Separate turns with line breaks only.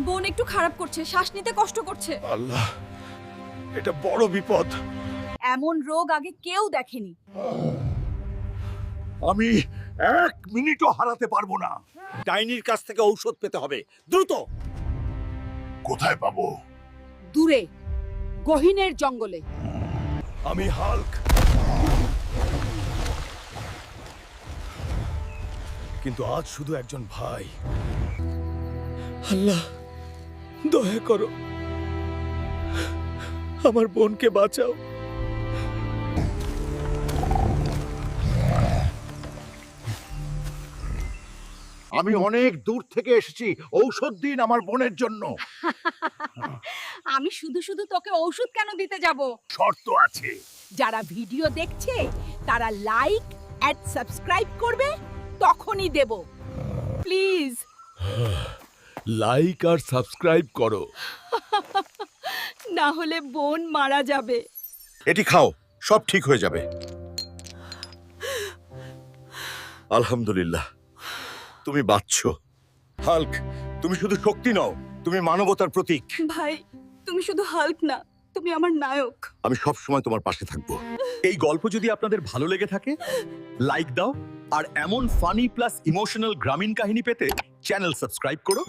বোন একটু খারাপ করছে, শ্বাস নিতে কষ্ট করছে।
আল্লাহ, এটা বড় বিপদ।
এমন রোগ আগে কেউ দেখেনি।
আমি 1 মিনিটও হারাতে পারবো না। ডাইনির কাছ থেকে ঔষধ পেতে হবে, দ্রুত। কোথায় পাবো?
দূরে গহীনের জঙ্গলে।
আমি হাল্ক, কিন্তু আজ শুধু একজন ভাই। আল্লাহ, দয়া করো, আমার বোনকে বাঁচাও। আমি অনেক দূর থেকে এসেছি, ঔষধ দিন আমার বোনের জন্য।
আমি শুধু শুধু তোকে ওষুধ কেন দিতে যাব?
শর্ত আছে।
যারা ভিডিও দেখছে তারা লাইক এন্ড সাবস্ক্রাইব করবে, তখনই দেব। প্লিজ।
লাইক আর সাবস্ক্রাইব করো।
না হলে বোন মারা যাবে।
এটি খাও, সব ঠিক হয়ে যাবে। আলহামদুলিল্লাহ, তুমি বাঁচছো। হাল্ক, তুমি শুধু শক্তি নও, তুমি মানবতার প্রতীক।
ভাই, তুমি শুধু হাল্ক না, তুমি আমার নায়ক।
আমি সব সময় তোমার পাশে থাকবো।
এই গল্প যদি আপনাদের ভালো লেগে থাকে, লাইক দাও, আর এমন ফানি প্লাস ইমোশনাল গ্রামীণ কাহিনী পেতে চ্যানেল সাবস্ক্রাইব করো।